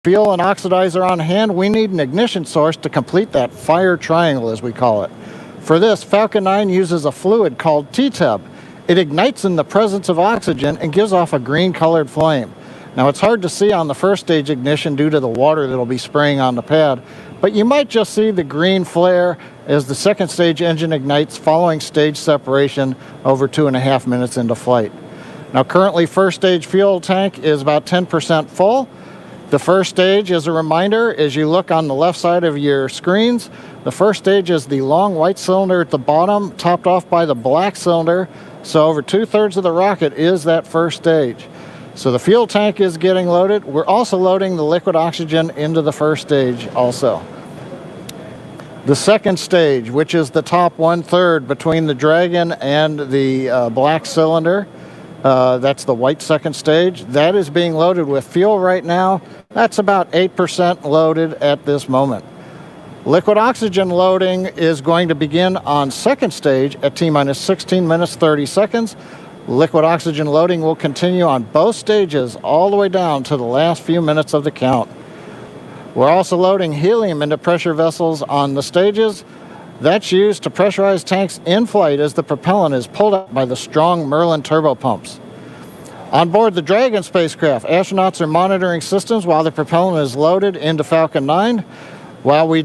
fuel and oxidizer on hand, we need an ignition source to complete that fire triangle, as we call it. For this, Falcon 9 uses a fluid called T-tub. It ignites in the presence of oxygen and gives off a green-colored flame. Now, it's hard to see on the first stage ignition due to the water that'll be spraying on the pad, but you might just see the green flare as the second stage engine ignites following stage separation over 2.5 minutes into flight. Now, currently, first stage fuel tank is about 10% full. The first stage, as a reminder, as you look on the left side of your screens, the first stage is the long white cylinder at the bottom, topped off by the black cylinder. So over 2/3 of the rocket is that first stage. So the fuel tank is getting loaded. We're also loading the liquid oxygen into the first stage also. The second stage, which is the top 1/3 between the Dragon and the black cylinder, that's the white second stage. That is being loaded with fuel right now. That's about 8% loaded at this moment. Liquid oxygen loading is going to begin on second stage at T-minus 16 minutes 30 seconds. Liquid oxygen loading will continue on both stages all the way down to the last few minutes of the count. We're also loading helium into pressure vessels on the stages. That's used to pressurize tanks in flight as the propellant is pulled out by the strong Merlin turbopumps. On board the Dragon spacecraft, astronauts are monitoring systems while the propellant is loaded into Falcon 9. While we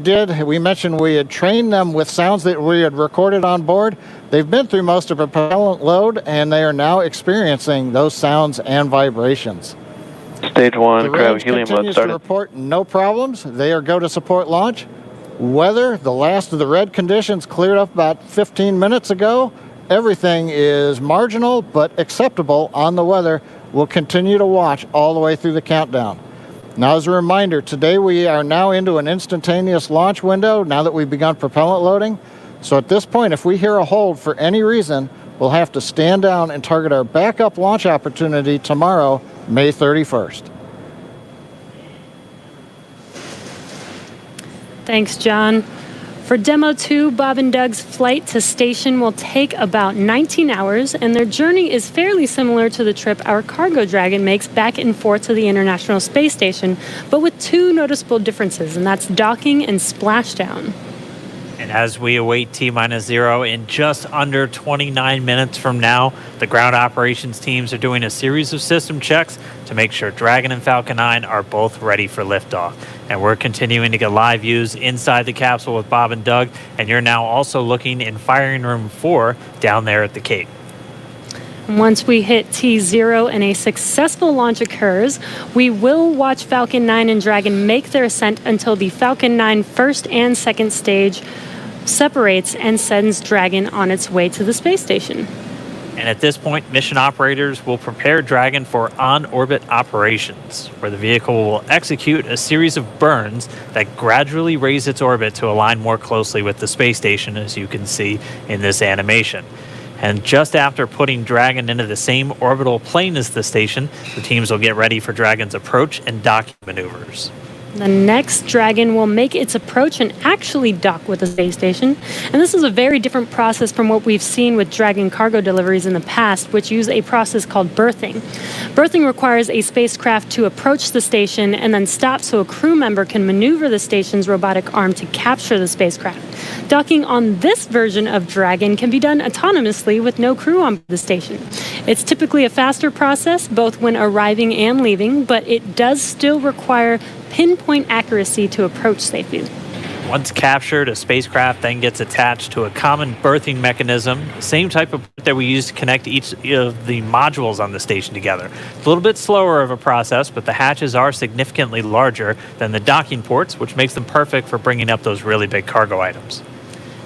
mentioned we had trained them with sounds that we had recorded on board. They've been through most of the propellant load, and they are now experiencing those sounds and vibrations. Stage 1, grab helium load continues to started. report no problems. They are go to support launch. Weather, the last of the red conditions cleared up about 15 minutes ago. Everything is marginal but acceptable on the weather. We'll continue to watch all the way through the countdown. Now, as a reminder, today we are now into an instantaneous launch window now that we've begun propellant loading. So at this point, if we hear a hold for any reason, we'll have to stand down and target our backup launch opportunity tomorrow, May 31st. Thanks, John. For Demo 2, Bob and Doug's flight to station will take about 19 hours, and their journey is fairly similar to the trip our cargo Dragon makes back and forth to the International Space Station, but with two noticeable differences, and that's docking and splashdown. And as we await T-0 in just under 29 minutes from now, the ground operations teams are doing a series of system checks to make sure Dragon and Falcon 9 are both ready for liftoff. And we're continuing to get live views inside the capsule with Bob and Doug, and you're now also looking in firing room 4 down there at the Cape. Once we hit T0 and a successful launch occurs, we will watch Falcon 9 and Dragon make their ascent until the Falcon 9 first and second stage separates and sends Dragon on its way to the space station. And at this point, mission operators will prepare Dragon for on-orbit operations, where the vehicle will execute a series of burns that gradually raise its orbit to align more closely with the space station, as you can see in this animation. And just after putting Dragon into the same orbital plane as the station, the teams will get ready for Dragon's approach and docking maneuvers. The next Dragon will make its approach and actually dock with the space station. And this is a very different process from what we've seen with Dragon cargo deliveries in the past, which use a process called berthing. Berthing requires a spacecraft to approach the station and then stop so a crew member can maneuver the station's robotic arm to capture the spacecraft. Docking on this version of Dragon can be done autonomously with no crew on the station. It's typically a faster process, both when arriving and leaving, but it does still require pinpoint accuracy to approach safely. Once captured, a spacecraft then gets attached to a common berthing mechanism, the same type of that we use to connect each of the modules on the station together. It's a little bit slower of a process, but the hatches are significantly larger than the docking ports, which makes them perfect for bringing up those really big cargo items.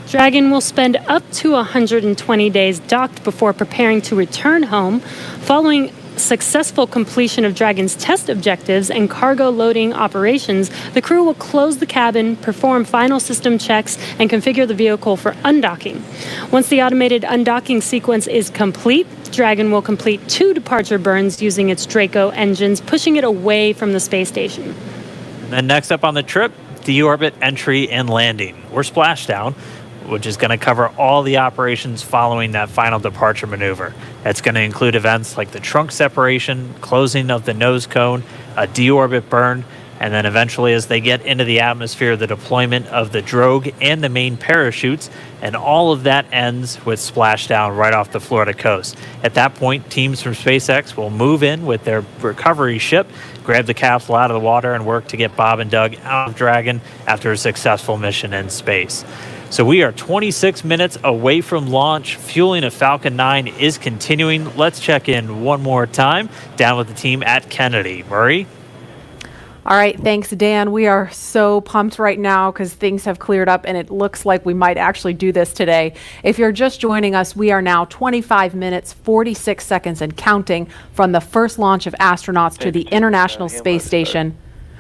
Dragon will spend up to 120 days docked before preparing to return home. Following successful completion of Dragon's test objectives and cargo loading operations, the crew will close the cabin, perform final system checks, and configure the vehicle for undocking. Once the automated undocking sequence is complete, Dragon will complete 2 departure burns using its Draco engines, pushing it away from the space station. And then next up on the trip, deorbit entry and landing, or splashdown, which is going to cover all the operations following that final departure maneuver. That's going to include events like the trunk separation, closing of the nose cone, a deorbit burn, And then eventually, as they get into the atmosphere, the deployment of the drogue and the main parachutes, and all of that ends with splashdown right off the Florida coast. At that point, teams from SpaceX will move in with their recovery ship, grab the capsule out of the water, and work to get Bob and Doug out of Dragon after a successful mission in space. So we are 26 minutes away from launch. Fueling of Falcon 9 is continuing. Let's check in one more time down with the team at Kennedy. Murray? All right, thanks, Dan. We are so pumped right now because things have cleared up and it looks like we might actually do this today. If you're just joining us, we are now 25 minutes, 46 seconds and counting from the first launch of astronauts to the International Space Station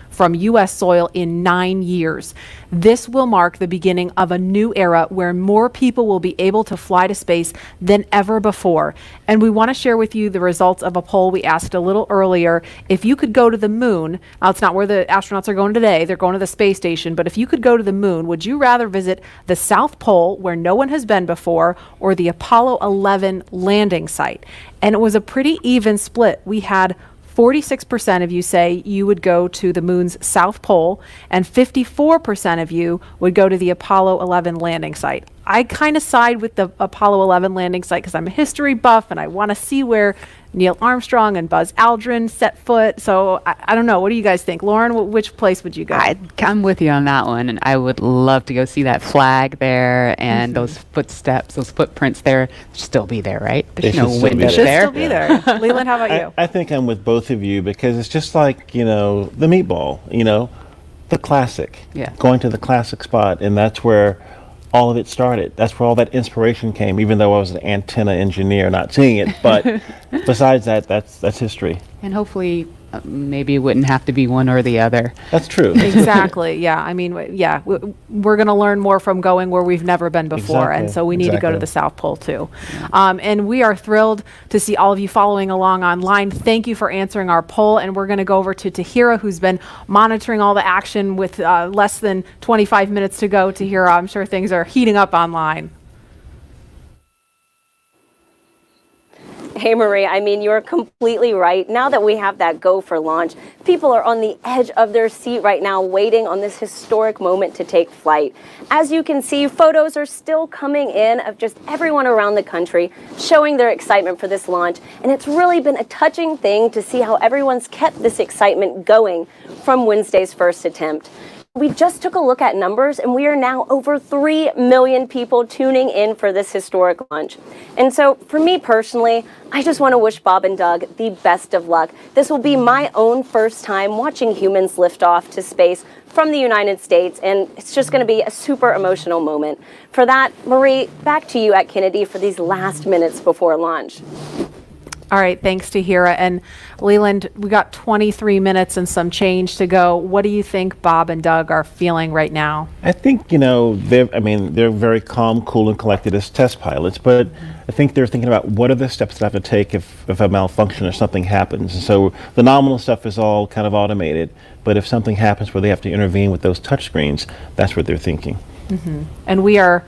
from U.S. soil in 9 years. This will mark the beginning of a new era where more people will be able to fly to space than ever before. And we want to share with you the results of a poll we asked a little earlier. If you could go to the moon, now it's not where the astronauts are going today, they're going to the space station, but if you could go to the moon, would you rather visit the South Pole where no one has been before or the Apollo 11 landing site? And it was a pretty even split. We had 46% of you say you would go to the moon's south pole, and 54% of you would go to the Apollo 11 landing site. I kind of side with the Apollo 11 landing site because I'm a history buff and I want to see where Neil Armstrong and Buzz Aldrin set foot. So I don't know. What do you guys think? Lauren, which place would you go? I'm with you on that one. And I would love to go see that flag there and those footsteps, those footprints there. Still be there, right? There's no window there. Still be there. Leland, how about you? I think I'm with both of you because it's just like, the meatball, the classic. Yeah. Going to the classic spot. And that's where all of it started. That's where all that inspiration came, even though I was an antenna engineer not seeing it. But besides that, that's history. And hopefully maybe it wouldn't have to be one or the other. That's true. Exactly. Yeah. I mean, we're going to learn more from going where we've never been before. Exactly. And so we need to go to the South Pole too. And we are thrilled to see all of you following along online. Thank you for answering our poll. And we're going to go over to Tahira, who's been monitoring all the action with less than 25 minutes to go. Tahira, I'm sure things are heating up online. Hey, Marie, I mean, you're completely right. Now that we have that go for launch, people are on the edge of their seat right now, waiting on this historic moment to take flight. As you can see, photos are still coming in of just everyone around the country showing their excitement for this launch. And it's really been a touching thing to see how everyone's kept this excitement going from Wednesday's first attempt. We just took a look at numbers, and we are now over 3 million people tuning in for this historic launch. And so for me personally, I just want to wish Bob and Doug the best of luck. This will be my own first time watching humans lift off to space from the United States, and it's just going to be a super emotional moment. For that, Marie, back to you at Kennedy for these last minutes before launch. All right, thanks, Tahira. And Leland, we got 23 minutes and some change to go. What do you think Bob and Doug are feeling right now? I think, they're very calm, cool, and collected as test pilots, but I think they're thinking about what are the steps that I have to take if a malfunction or something happens. And so the nominal stuff is all kind of automated, but if something happens where they have to intervene with those touch screens, that's what they're thinking. And we're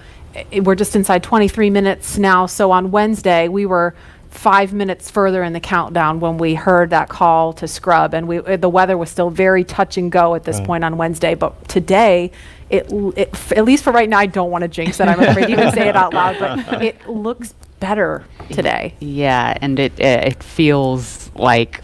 just inside 23 minutes now. So on Wednesday, we were 5 minutes further in the countdown when we heard that call to scrub, and the weather was still very touch and go at this point on Wednesday. But today, it at least for right now, I don't want to jinx it. I'm afraid to even say it out loud, but it looks better today. Yeah, and it feels like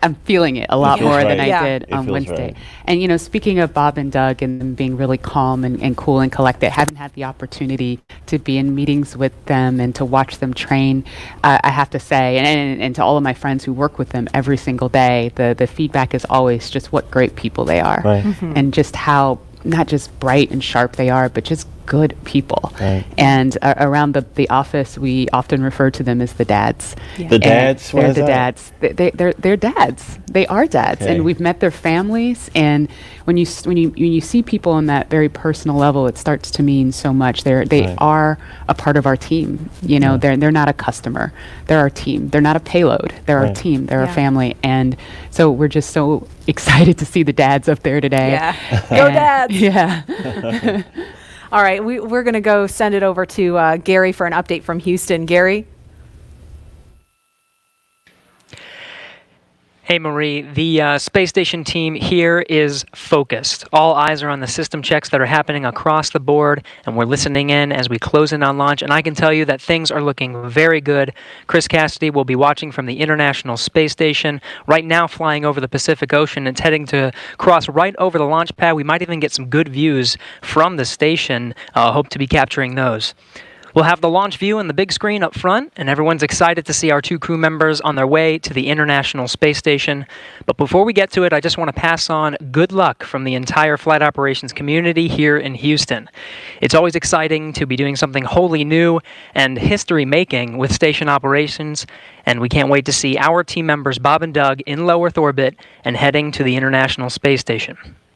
I'm feeling it a lot more than I did on Wednesday. Right. And, speaking of Bob and Doug and them being really calm and cool and collected, haven't had the opportunity to be in meetings with them and to watch them train. I have to say, and to all of my friends who work with them every single day, the feedback is always just what great people they are. Right. And just how not just bright and sharp they are, but just good people. Right. And around the office, we often refer to them as the dads. Yeah. The dads? They're the dads. They're dads. They are dads, Okay. and we've met their families. And when you see people on that very personal level, it starts to mean so much. They Right. are a part of our team. They're not a customer. They're our team. They're not a payload. They're our Right. team. They're Yeah. our family. And so we're just so excited to see the dads up there today. Yeah. Go dads. Yeah. All right, we're going to go send it over to Gary for an update from Houston. Gary? Hey, Marie. The space station team here is focused. All eyes are on the system checks that are happening across the board, and we're listening in as we close in on launch. And I can tell you that things are looking very good. Chris Cassidy will be watching from the International Space Station, right now flying over the Pacific Ocean. It's heading to cross right over the launch pad. We might even get some good views from the station. Hope to be capturing those. We'll have the launch view on the big screen up front, and everyone's excited to see our 2 crew members on their way to the International Space Station. But before we get to it, I just want to pass on good luck from the entire flight operations community here in Houston. It's always exciting to be doing something wholly new and history-making with station operations, and we can't wait to see our team members Bob and Doug in low Earth orbit and heading to the International Space Station.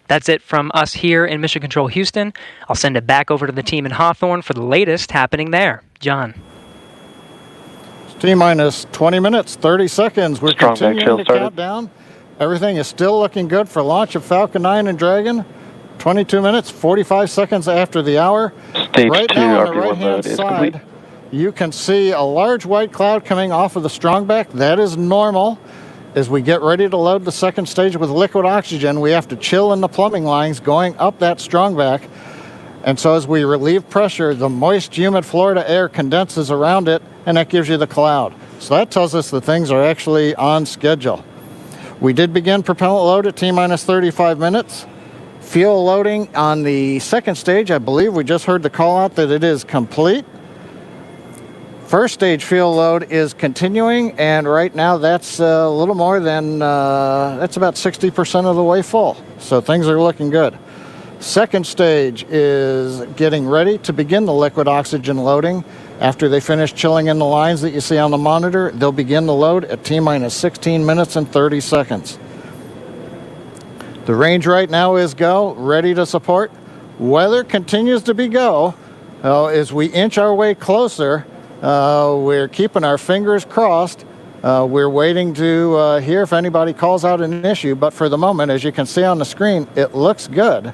That's it from us here in Mission Control Houston. I'll send it back over to the team in Hawthorne for the latest happening there. John. T-minus 20 minutes, 30 seconds. We're Strong back continuing tail to started. count down. Everything is still looking good for launch of Falcon 9 and Dragon. 22 minutes, 45 seconds after the hour. Stage Right 2 now on the RP1 right-hand load is complete. side, you can see a large white cloud coming off of the strongback. That is normal. As we get ready to load the second stage with liquid oxygen, we have to chill in the plumbing lines going up that strongback. And so as we relieve pressure, the moist, humid Florida air condenses around it, and that gives you the cloud. So that tells us that things are actually on schedule. We did begin propellant load at T-minus 35 minutes. Fuel loading on the second stage, I believe we just heard the call out that it is complete. First stage fuel load is continuing, and right now that's a little more than, that's about 60% of the way full. So things are looking good. Second stage is getting ready to begin the liquid oxygen loading. After they finish chilling in the lines that you see on the monitor, they'll begin the load at T-minus 16 minutes and 30 seconds. The range right now is go, ready to support. Weather continues to be go. As we inch our way closer, we're keeping our fingers crossed. We're waiting to hear if anybody calls out an issue, but for the moment, as you can see on the screen, it looks good.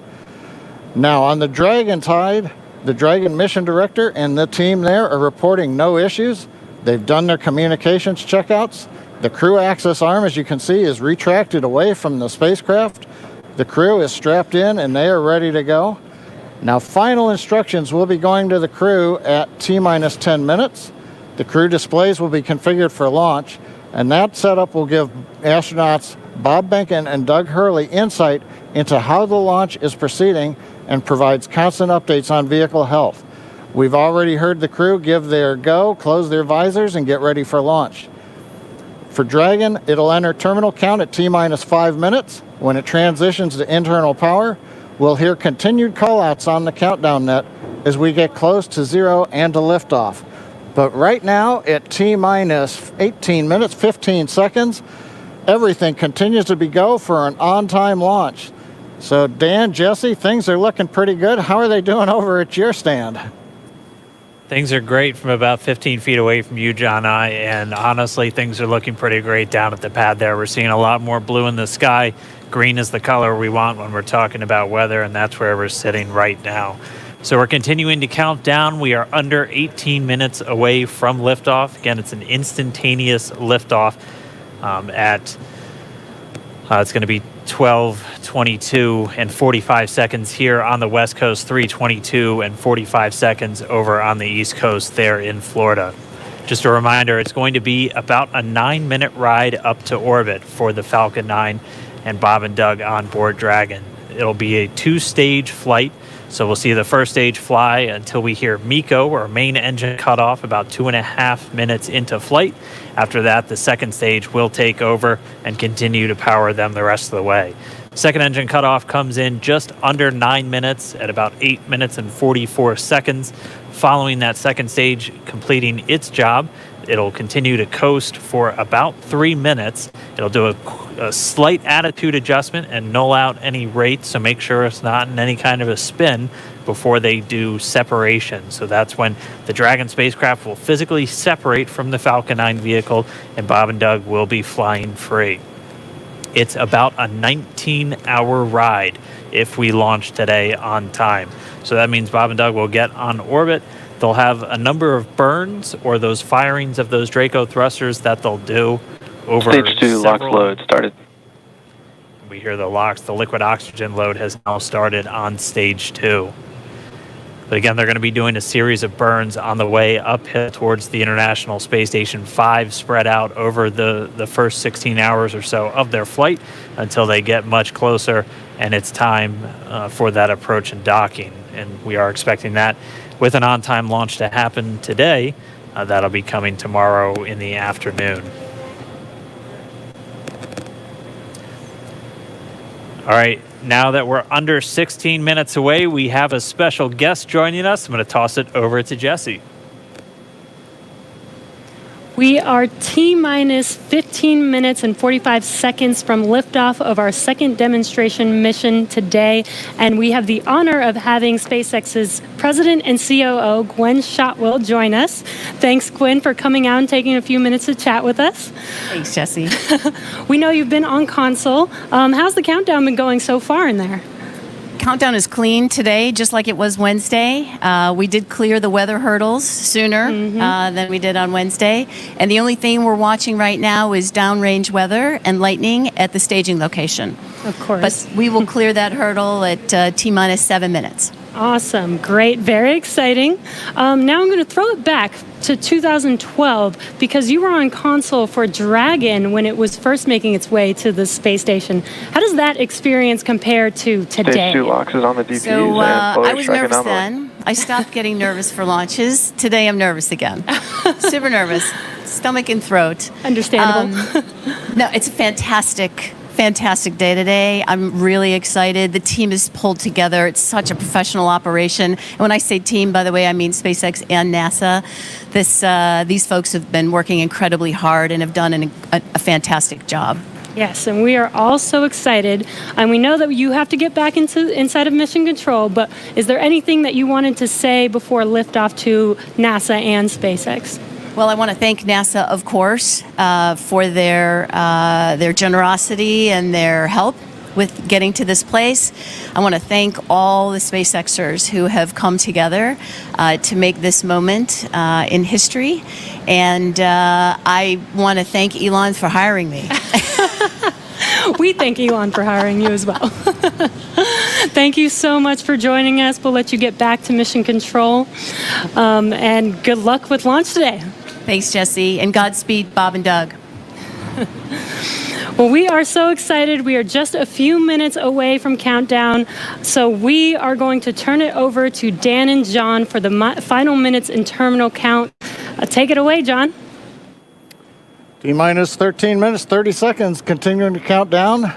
Now, on the Dragon side, the Dragon mission director and the team there are reporting no issues. They've done their communications checkouts. The crew access arm, as you can see, is retracted away from the spacecraft. The crew is strapped in and they are ready to go. Now, final instructions will be going to the crew at T-minus 10 minutes. The crew displays will be configured for launch, and that setup will give astronauts Bob Behnken and Doug Hurley insight into how the launch is proceeding and provides constant updates on vehicle health. We've already heard the crew give their go, close their visors, and get ready for launch. For Dragon, it'll enter terminal count at T-minus 5 minutes. When it transitions to internal power, we'll hear continued callouts on the countdown net as we get close to zero and to liftoff. But right now, at T-minus 18 minutes, 15 seconds, everything continues to be go for an on-time launch. So Dan, Jesse, things are looking pretty good. How are they doing over at your stand? Things are great from about 15 feet away from you, John, and honestly, things are looking pretty great down at the pad there. We're seeing a lot more blue in the sky. Green is the color we want when we're talking about weather, and that's where we're sitting right now. So we're continuing to count down. We are under 18 minutes away from liftoff. Again, it's an instantaneous liftoff it's going to be 12:22 and 45 seconds here on the West Coast, 3:22 and 45 seconds over on the East Coast there in Florida. Just a reminder, it's going to be about a 9-minute ride up to orbit for the Falcon 9 and Bob and Doug on board Dragon. It'll be a 2-stage flight. So we'll see the first stage fly until we hear MECO, or main engine cutoff, about 2.5 minutes into flight. After that, the second stage will take over and continue to power them the rest of the way. Second engine cutoff comes in just under 9 minutes at about 8 minutes and 44 seconds. Following that second stage completing its job, it'll continue to coast for about 3 minutes. It'll do a slight attitude adjustment and null out any rate, so make sure it's not in any kind of a spin before they do separation. So that's when the Dragon spacecraft will physically separate from the Falcon 9 vehicle, and Bob and Doug will be flying free. It's about a 19-hour ride if we launch today on time. So that means Bob and Doug will get on orbit. They'll have a number of burns, or those firings of those Draco thrusters that they'll do over Stage 2 LOX load started. We hear the LOX, the liquid oxygen load has now started on stage 2. But again, they're going to be doing a series of burns on the way uphill towards the International Space Station 5, spread out over the first 16 hours or so of their flight until they get much closer, and it's time for that approach and docking. And we are expecting that with an on-time launch to happen today. That'll be coming tomorrow in the afternoon. All right, now that we're under 16 minutes away, we have a special guest joining us. I'm going to toss it over to Jesse. We are T-minus 15 minutes and 45 seconds from liftoff of our second demonstration mission today, and we have the honor of having SpaceX's President and COO, Gwen Shotwell, join us. Thanks, Gwen, for coming out and taking a few minutes to chat with us. Thanks, Jesse. We know you've been on console. How's the countdown been going so far in there? Countdown is clean today, just like it was Wednesday. We did clear the weather hurdles sooner than we did on Wednesday. And the only thing we're watching right now is downrange weather and lightning at the staging location. Of course. But we will clear that hurdle at T-minus 7 minutes. Awesome. Great. Very exciting. Now I'm going to throw it back to 2012 because you were on console for Dragon when it was first making its way to the space station. How does that experience compare to today? Stage 2 LOX is on the DPs. So I was Dragon nervous envelope. then. I stopped getting nervous for launches. Today I'm nervous again. Super nervous. Stomach and throat. Understandable. No, it's a fantastic day today. I'm really excited. The team is pulled together. It's such a professional operation. And when I say team, by the way, I mean SpaceX and NASA. These folks have been working incredibly hard and have done a fantastic job. Yes, and we are all so excited. And we know that you have to get back inside of mission control, but is there anything that you wanted to say before liftoff to NASA and SpaceX? Well, I want to thank NASA, of course, for their generosity and their help with getting to this place. I want to thank all the SpaceXers who have come together to make this moment in history. And I want to thank Elon for hiring me. We thank Elon for hiring you as well. Thank you so much for joining us. We'll let you get back to mission control. And good luck with launch today. Thanks, Jesse, and Godspeed, Bob and Doug. Well, we are so excited. We are just a few minutes away from countdown, so we are going to turn it over to Dan and John for the final minutes in terminal count. Take it away, John. T-minus 13 minutes, 30 seconds, continuing to count down.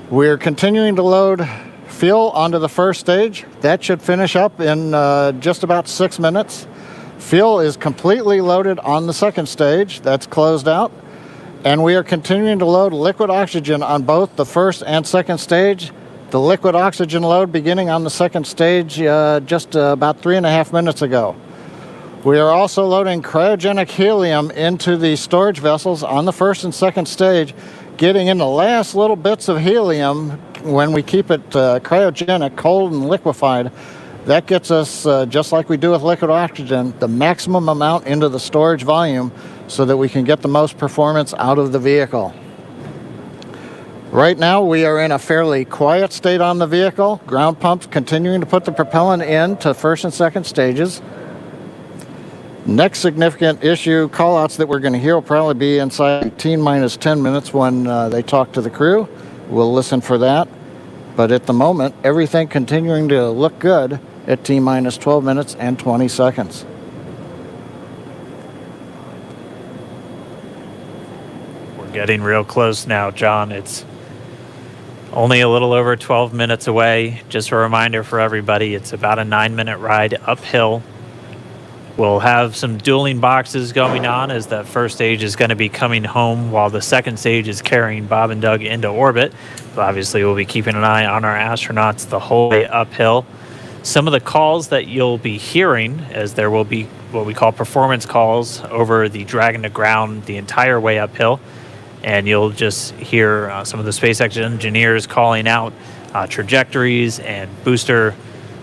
We're continuing to load fuel onto the first stage. That should finish up in just about 6 minutes. Fuel is completely loaded on the second stage. That's closed out. And we are continuing to load liquid oxygen on both the first and second stage. The liquid oxygen load beginning on the second stage just about 3.5 minutes ago. We are also loading cryogenic helium into the storage vessels on the first and second stage, getting in the last little bits of helium when we keep it cryogenic, cold and liquefied. That gets us, just like we do with liquid oxygen, the maximum amount into the storage volume so that we can get the most performance out of the vehicle. Right now, we are in a fairly quiet state on the vehicle. Ground pumps continuing to put the propellant in to first and second stages. Next significant issue callouts that we're going to hear will probably be inside T-minus 10 minutes when they talk to the crew. We'll listen for that. But at the moment, everything continuing to look good at T-minus 12 minutes and 20 seconds. We're getting real close now, John. It's only a little over 12 minutes away. Just a reminder for everybody, it's about a 9-minute ride uphill. We'll have some dueling boxes going on as that first stage is going to be coming home while the second stage is carrying Bob and Doug into orbit. But obviously, we'll be keeping an eye on our astronauts the whole way uphill. Some of the calls that you'll be hearing, as there will be what we call performance calls over the Dragon to ground the entire way uphill. And you'll just hear some of the SpaceX engineers calling out trajectories and booster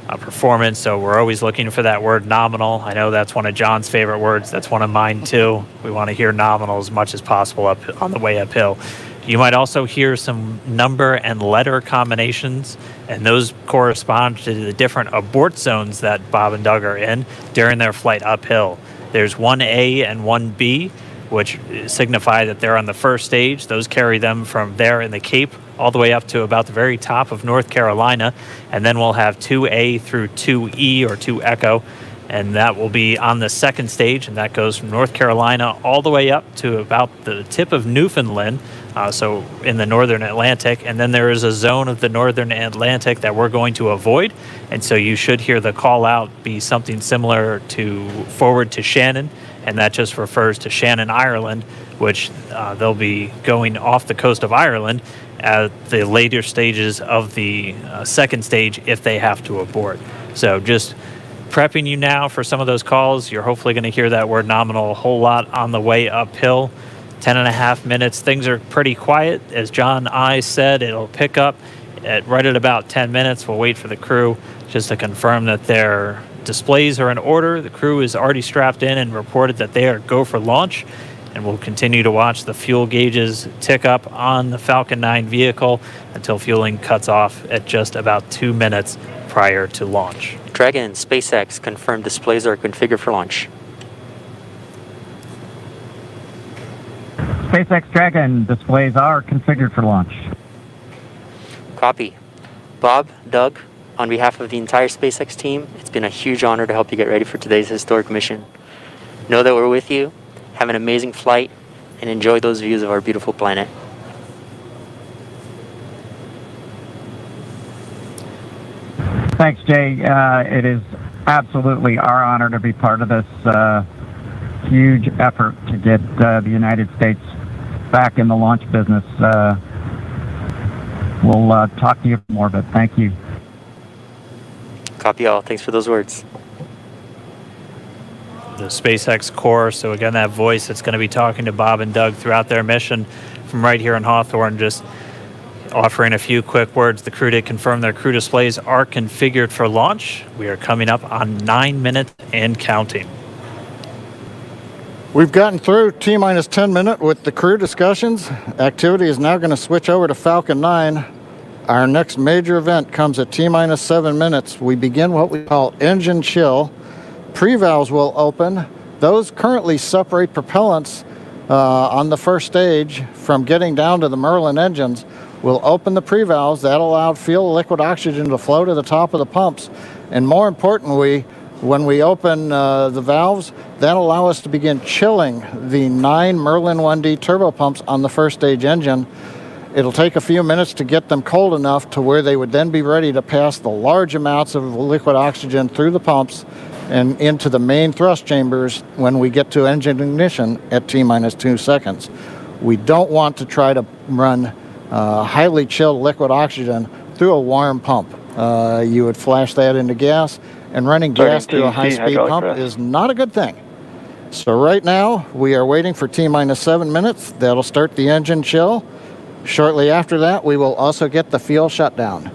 performance. So we're always looking for that word nominal. I know that's one of John's favorite words. That's one of mine too. We want to hear nominal as much as possible up on the way uphill. You might also hear some number and letter combinations, and those correspond to the different abort zones that Bob and Doug are in during their flight uphill. There's 1A and 1B, which signify that they're on the first stage. Those carry them from there in the Cape all the way up to about the very top of North Carolina. And then we'll have 2A through 2E or 2 Echo, and that will be on the second stage, and that goes from North Carolina all the way up to about the tip of Newfoundland, so in the northern Atlantic. And then there is a zone of the northern Atlantic that we're going to avoid, and so you should hear the call out be something similar to forward to Shannon, and that just refers to Shannon, Ireland, which they'll be going off the coast of Ireland at the later stages of the second stage if they have to abort. So just prepping you now for some of those calls. You're hopefully going to hear that word nominal a whole lot on the way uphill. 10.5 minutes. Things are pretty quiet. As John I said, it'll pick up right at about 10 minutes. We'll wait for the crew just to confirm that their displays are in order. The crew is already strapped in and reported that they are go for launch. And we'll continue to watch the fuel gauges tick up on the Falcon 9 vehicle until fueling cuts off at just about 2 minutes prior to launch. Dragon, SpaceX confirmed displays are configured for launch. SpaceX Dragon displays are configured for launch. Copy. Bob, Doug, on behalf of the entire SpaceX team, it's been a huge honor to help you get ready for today's historic mission. Know that we're with you. Have an amazing flight and enjoy those views of our beautiful planet. Thanks, Jay. It is absolutely our honor to be part of this huge effort to get the United States back in the launch business. We'll talk to you more, but thank you. Copy all. Thanks for those words. The SpaceX core, so again, that voice that's going to be talking to Bob and Doug throughout their mission from right here in Hawthorne, just offering a few quick words. The crew did confirm their crew displays are configured for launch. We are coming up on 9 minutes and counting. We've gotten through T-minus 10 minute with the crew discussions. Activity is now going to switch over to Falcon 9. Our next major event comes at T-minus 7 minutes. We begin what we call engine chill. Pre-valves will open. Those currently separate propellants on the first stage from getting down to the Merlin engines. We'll open the pre-valves. That allowed fuel liquid oxygen to flow to the top of the pumps. And more importantly, when we open the valves, that allow us to begin chilling the 9 Merlin 1D turbopumps on the first stage engine. It'll take a few minutes to get them cold enough to where they would then be ready to pass the large amounts of liquid oxygen through the pumps and into the main thrust chambers when we get to engine ignition at T-minus 2 seconds. We don't want to try to run highly chilled liquid oxygen through a warm pump. You would flash that into gas, and running gas through a high-speed pump is not a good thing. So right now, we are waiting for T-minus 7 minutes. That'll start the engine chill. Shortly after that, we will also get the fuel shutdown.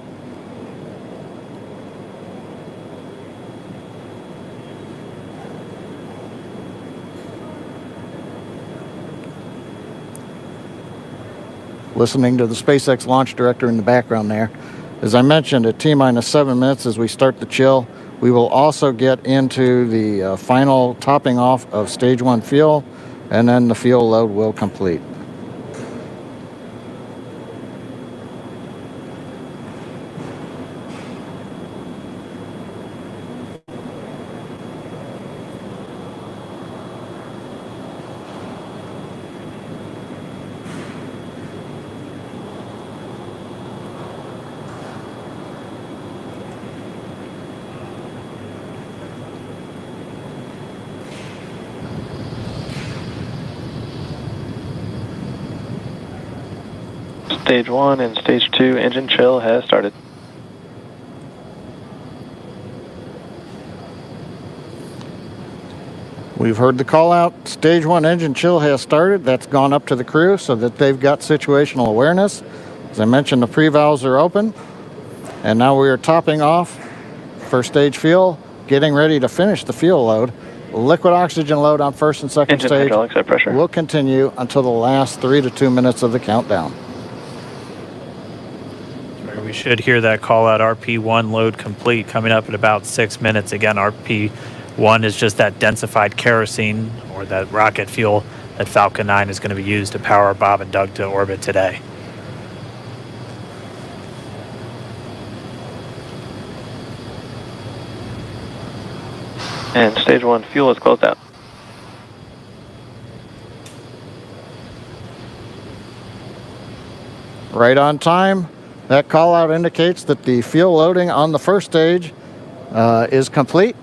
Listening to the SpaceX launch director in the background there. As I mentioned, at T-minus 7 minutes as we start the chill, we will also get into the final topping off of stage 1 fuel, and then the fuel load will complete. Stage 1 and Stage 2 engine chill has started. We've heard the call out. Stage 1 engine chill has started. That's gone up to the crew so that they've got situational awareness. As I mentioned, the pre-valves are open. And now we are topping off First stage fuel, getting ready to finish the fuel load. Liquid oxygen load on first and second Engine stage hydraulics at pressure. will continue until the last 3 to 2 minutes of the countdown. We should hear that call out RP1 load complete coming up in about 6 minutes. Again, RP1 is just that densified kerosene or that rocket fuel that Falcon 9 is going to be used to power Bob and Doug to orbit today. And stage 1 fuel is closed out. Right on time. That call out indicates that the fuel loading on the first stage is complete.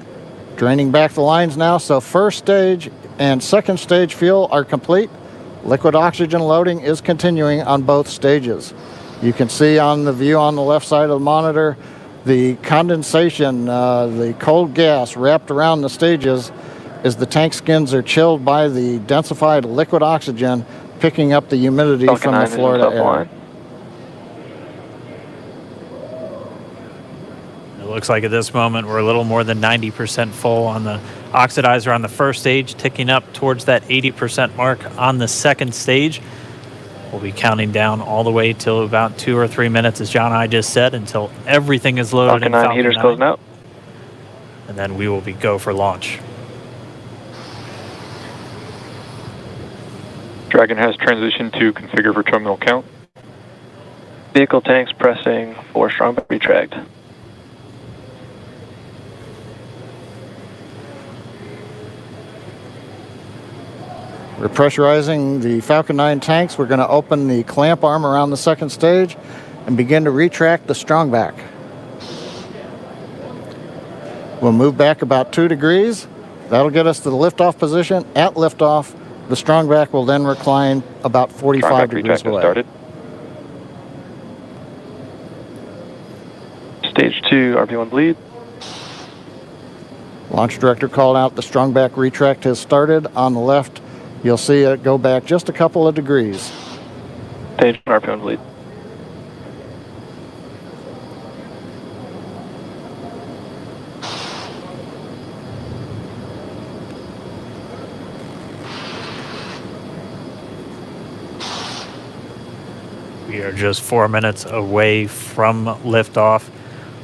Draining back the lines now, so first stage and second stage fuel are complete. Liquid oxygen loading is continuing on both stages. You can see on the view on the left side of the monitor the condensation, the cold gas wrapped around the stages as the tank skins are chilled by the densified liquid oxygen, picking up the humidity Falcon from 9 the Florida is air. offline. It looks like at this moment we're a little more than 90% full on the oxidizer on the first stage, ticking up towards that 80% mark on the second stage. We'll be counting down all the way till about 2 or 3 minutes, as John and I just said, until everything is loaded Falcon in 9 Falcon heaters 9. closing out. And then we will be go for launch. Dragon has transitioned to configure for terminal count. Vehicle tanks pressing for strong retract. We're pressurizing the Falcon 9 tanks. We're going to open the clamp arm around the second stage and begin to retract the strong back. We'll move back about 2 degrees. That'll get us to the liftoff position. At liftoff, the strong back will then recline about 45 degrees away. Started. Stage 2, RP1 bleed. Launch director called out the strong back retract has started. On the left, you'll see it go back just a couple of degrees. Stage 1, RP1 bleed. We are just 4 minutes away from liftoff.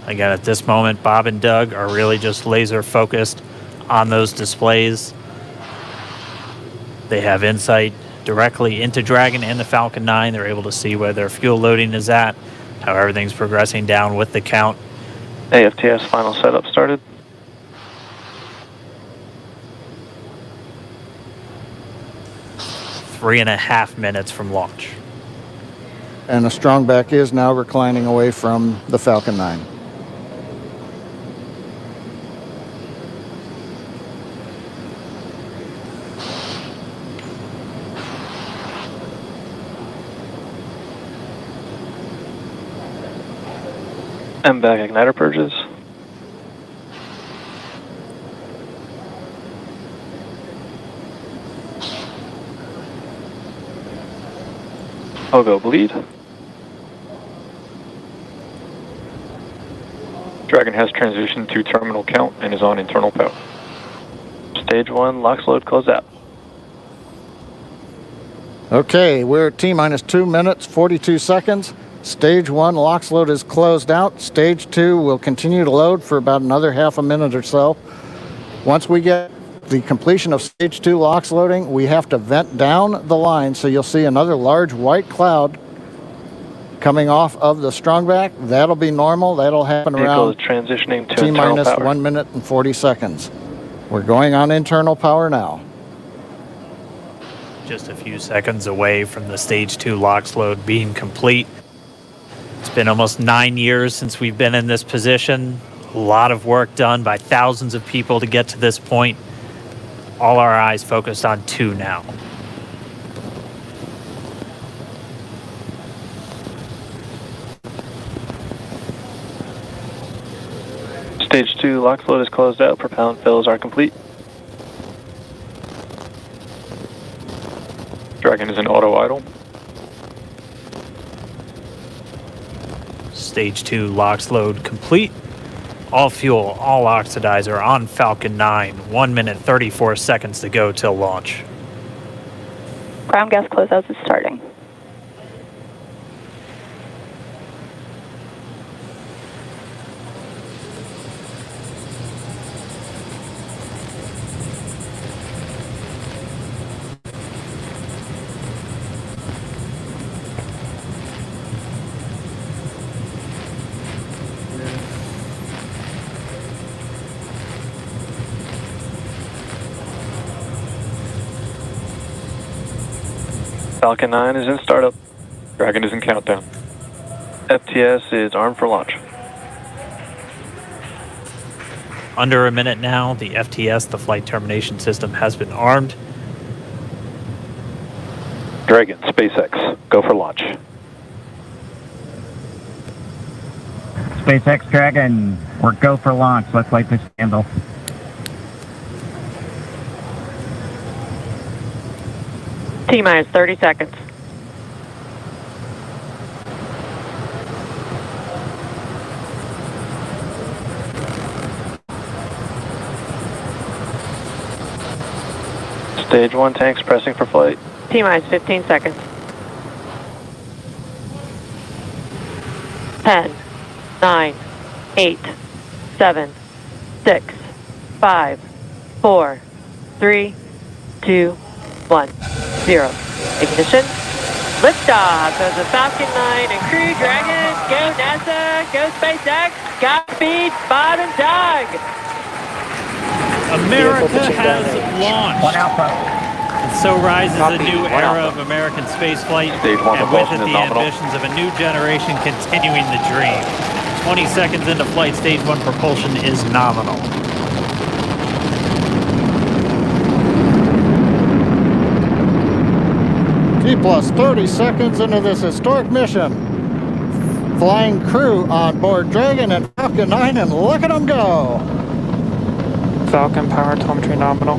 Again, at this moment, Bob and Doug are really just laser focused on those displays. They have insight directly into Dragon and the Falcon 9. They're able to see where their fuel loading is at, how everything's progressing down with the count. AFTS final setup started. Three and a half minutes from launch. And the strong back is now reclining away from the Falcon 9. MVAC igniter purges. Pogo bleed. Dragon has transitioned to terminal count and is on internal power. Stage 1, LOX load closed out. Okay, we're at T-minus 2 minutes, 42 seconds. Stage 1 LOX load is closed out. Stage 2 will continue to load for about another half a minute or so. Once we get the completion of Stage 2 LOX loading, we have to vent down the line, so you'll see another large white cloud coming off of the strong back. That'll be normal. That'll happen Vehicle around is transitioning to internal T-minus power. 1 minute and 40 seconds. We're going on internal power now. Just a few seconds away from the Stage 2 LOX load being complete. It's been almost 9 years since we've been in this position. A lot of work done by thousands of people to get to this point. All our eyes focused on 2 now. Stage 2 LOX load is closed out. Propellant fills are complete. Dragon is in auto idle. Stage 2 LOX load complete. All fuel, all oxidizer on Falcon 9. 1 minute 34 seconds to go till launch. Ground gas closeouts is starting. Falcon 9 is in startup. Dragon is in countdown. FTS is armed for launch. Under a minute now, the FTS, the flight termination system, has been armed. Dragon, SpaceX, go for launch. SpaceX Dragon, we're go for launch. Let's light this candle. T-minus 30 seconds. Stage 1 tanks pressing for flight. T-minus 15 seconds. 10, 9, 8, 7, 6, 5, 4, 3, 2, 1, 0. Ignition. Liftoff of the Falcon 9 and Crew Dragon. Go NASA, go SpaceX, Godspeed, Bob and Doug. America has launched. One Alpha. And so rises a new era of American spaceflight, Stage 1 and with it propulsion is the nominal. ambitions of a new generation continuing the dream. 20 seconds into flight, Stage 1 propulsion is nominal. T plus 30 seconds into this historic mission. Flying crew on board Dragon and Falcon 9, and look at them go. Falcon power telemetry nominal.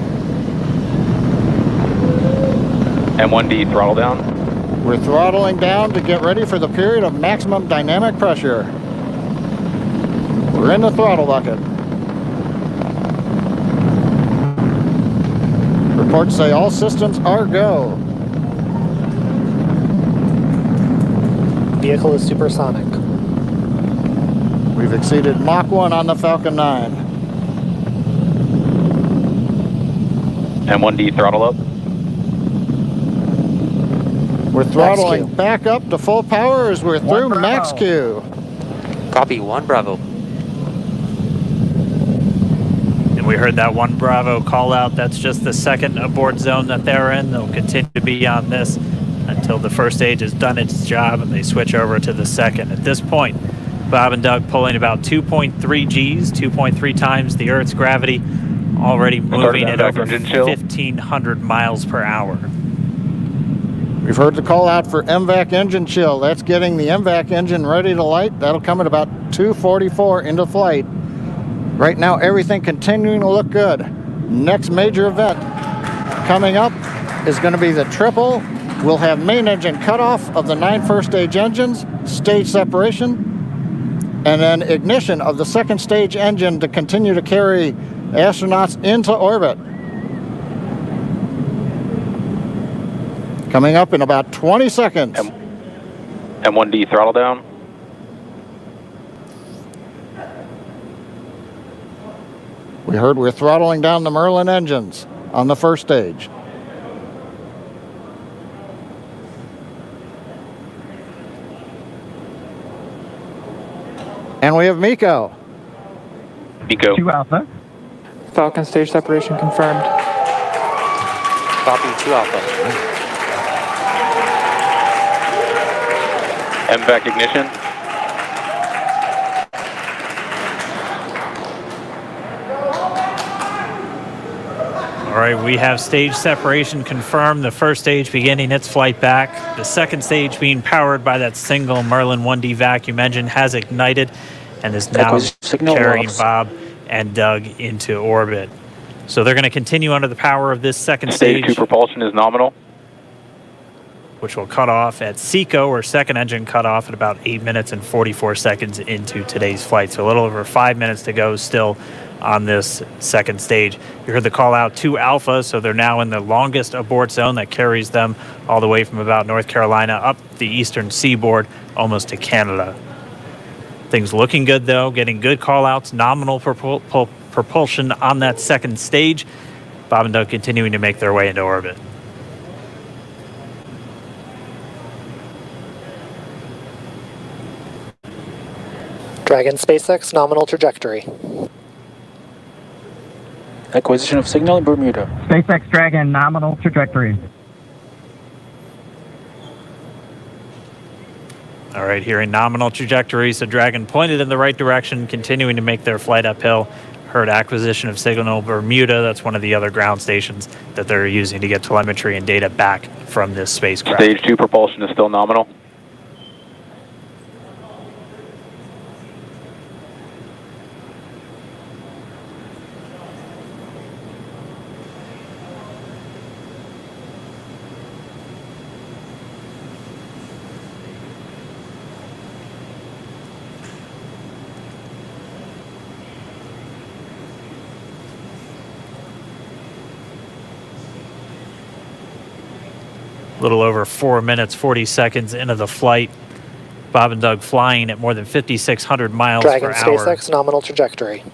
M1D throttle down. We're throttling down to get ready for the period of maximum dynamic pressure. We're in the throttle bucket. Reports say all systems are go. Vehicle is supersonic. We've exceeded Mach 1 on the Falcon 9. M1D throttle up. We're throttling back up to full power as we're through max Q. Copy, 1 Bravo. And we heard that 1 Bravo call out. That's just the second abort zone that they're in. They'll continue to be on this until the first stage has done its job and they switch over to the second. At this point, Bob and Doug pulling about 2.3 Gs, 2.3 times the Earth's gravity, already moving at over 1,500 miles per hour. We've heard the call out for MVAC engine chill. That's getting the MVAC engine ready to light. That'll come at about 2:44 into flight. Right now, everything continuing to look good. Next major event coming up is going to be the triple. We'll have main engine cutoff of the 9 first stage engines, stage separation, and then ignition of the second stage engine to continue to carry astronauts into orbit. Coming up in about 20 seconds. M1D throttle down. We heard we're throttling down the Merlin engines on the first stage. And we have Miko. Miko. 2 Alpha. Falcon stage separation confirmed. Copy, 2 Alpha. MVAC ignition. All right, we have stage separation confirmed. The first stage beginning its flight back. The second stage being powered by that single Merlin 1D vacuum engine has ignited and is now carrying Bob and Doug into orbit. So they're going to continue under the power of this second stage. Stage 2 propulsion is nominal. which will cut off at SECO, or second engine cut off, at about 8 minutes and 44 seconds into today's flight. So a little over 5 minutes to go still on this second stage. You heard the call out to Alpha, so they're now in the longest abort zone that carries them all the way from about North Carolina up the eastern seaboard, almost to Canada. Things looking good, though, getting good call outs, nominal propulsion on that second stage. Bob and Doug continuing to make their way into orbit. Dragon SpaceX nominal trajectory. Acquisition of signal in Bermuda. SpaceX Dragon nominal trajectory. All right, here in nominal trajectory, so Dragon pointed in the right direction, continuing to make their flight uphill. Heard acquisition of signal Bermuda. That's one of the other ground stations that they're using to get telemetry and data back from this spacecraft. Stage 2 propulsion is still nominal. A little over 4 minutes, 40 seconds into the flight. Bob and Doug flying at more than 5,600 miles Dragon per hour. SpaceX nominal trajectory.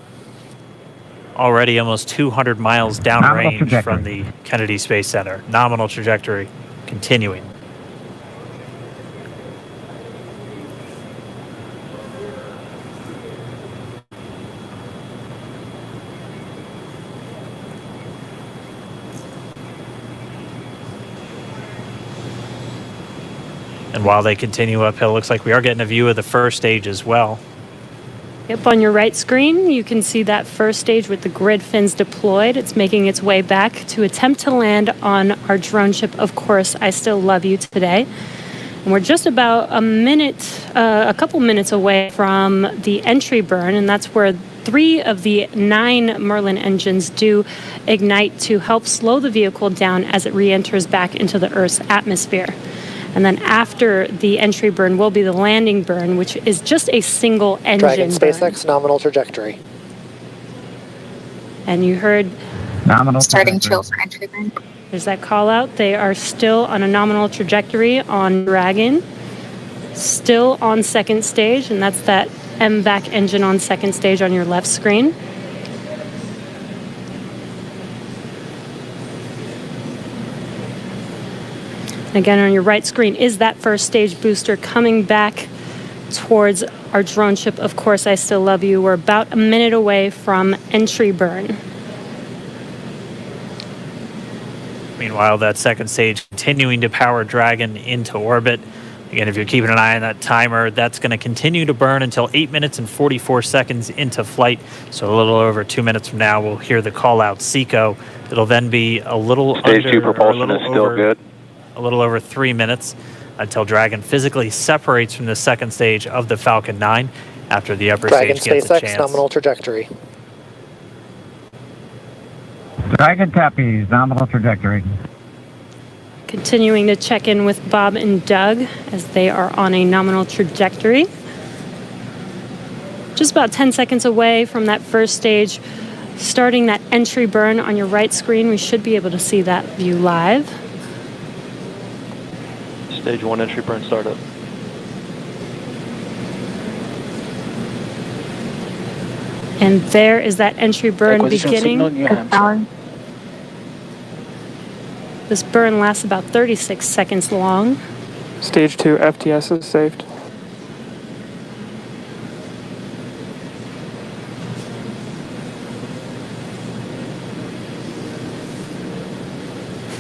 Already almost 200 miles downrange from the Kennedy Space Center. Nominal trajectory continuing. And while they continue uphill, looks like we are getting a view of the first stage as well. Yep, on your right screen, you can see that first stage with the grid fins deployed. It's making its way back to attempt to land on our drone ship, Of Course, I Still Love You, today. And we're just about a couple minutes away from the entry burn, and that's where 3 of the 9 Merlin engines do ignite to help slow the vehicle down as it re-enters back into the Earth's atmosphere. And then after the entry burn will be the landing burn, which is just a single engine Dragon SpaceX burn. nominal trajectory. And you heard nominal starting chill for entry burn. There's that call out. They are still on a nominal trajectory on Dragon, still on second stage, and that's that MVAC engine on second stage on your left screen. Again, on your right screen is that first stage booster coming back towards our drone ship, Of Course, I Still Love You. We're about a minute away from entry burn. Meanwhile, that second stage continuing to power Dragon into orbit. Again, if you're keeping an eye on that timer, that's going to continue to burn until 8 minutes and 44 seconds into flight. So a little over 2 minutes from now, we'll hear the call out SECO. It'll then be a little Stage 2 propulsion is still good. A little over 3 minutes until Dragon physically separates from the second stage of the Falcon 9 after the upper Dragon stage gets a SpaceX chance. nominal trajectory. Dragon copies, nominal trajectory. Continuing to check in with Bob and Doug as they are on a nominal trajectory. Just about 10 seconds away from that first stage, starting that entry burn on your right screen. We should be able to see that view live. Stage 1 entry burn startup. And there is that entry burn Acquisition beginning. signal, New Hampshire. This burn lasts about 36 seconds long. Stage 2 FTS is saved.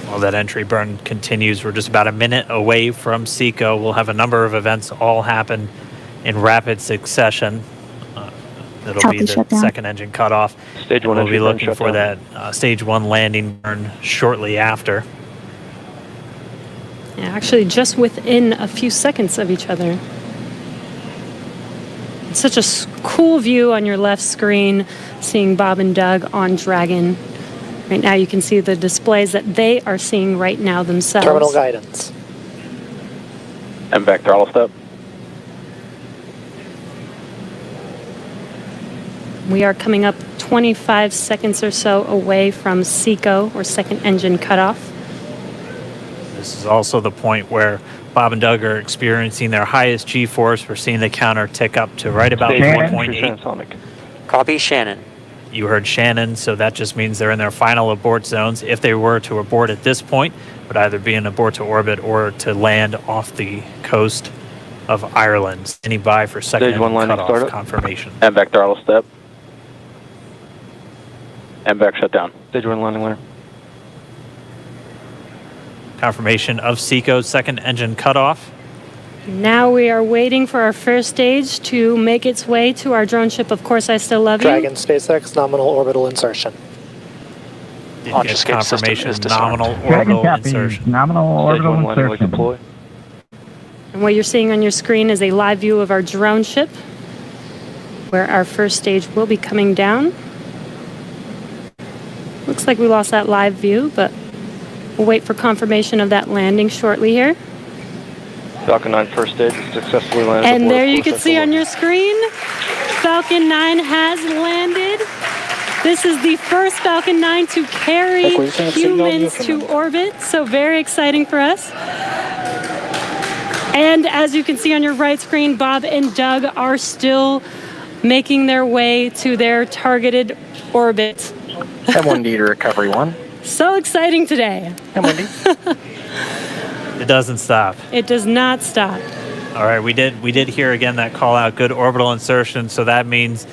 While that entry burn continues, we're just about a minute away from SECO. We'll have a number of events all happen in rapid succession. It'll be the second engine cutoff. Stage 1 we'll entry be burn looking for that stage 1 landing burn shortly after. Yeah, actually, just within a few seconds of each other. It's such a cool view on your left screen, seeing Bob and Doug on Dragon. Right now, you can see the displays that they are seeing right now themselves. Terminal guidance. MVAC throttle step. We are coming up 25 seconds or so away from SECO, or second engine cutoff. This is also the point where Bob and Doug are experiencing their highest G-force. We're seeing the counter tick up to right about 1.8. Copy, Shannon. You heard Shannon, so that just means they're in their final abort zones. If they were to abort at this point, it would either be an abort to orbit or to land off the coast of Ireland. Standing by for second Stage 1 landing cutoff startup. confirmation. MVAC throttle step. MVAC shut down. Stage 1 landing layer. Confirmation of SECO's second engine cutoff. Now we are waiting for our first stage to make its way to our drone ship. Of course, I still love you. Dragon SpaceX nominal orbital insertion. Didn't get confirmation, nominal Dragon orbital copy. insertion. Nominal orbital insertion. Deploy. And what you're seeing on your screen is a live view of our drone ship, where our first stage will be coming down. Looks like we lost that live view, but we'll wait for confirmation of that landing shortly here. Falcon 9 first stage successfully landed. And there you can see on your screen, Falcon 9 has landed. This is the first Falcon 9 to carry humans to orbit, so very exciting for us. And as you can see on your right screen, Bob and Doug are still making their way to their targeted orbit. M1D to recovery 1. So exciting today. M1D. It doesn't stop. It does not stop. All right, we did hear again that call out, good orbital insertion, so that means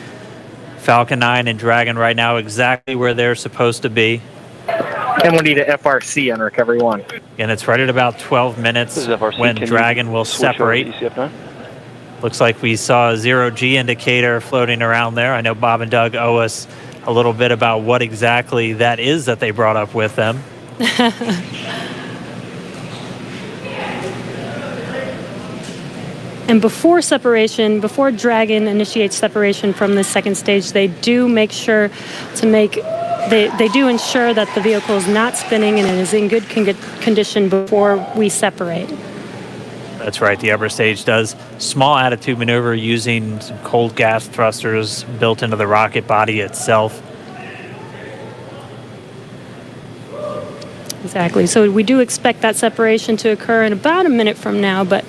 Falcon 9 and Dragon right now exactly where they're supposed to be. M1D to FRC on recovery 1. And it's right at about 12 minutes when Dragon will separate. Looks like we saw a 0G indicator floating around there. I know Bob and Doug owe us a little bit about what exactly that is that they brought up with them. And before separation, before Dragon initiates separation from the second stage, they do make sure to they do ensure that the vehicle is not spinning and it is in good condition before we separate. That's right, the upper stage does small attitude maneuver using some cold gas thrusters built into the rocket body itself. Exactly, so we do expect that separation to occur in about a minute from now, but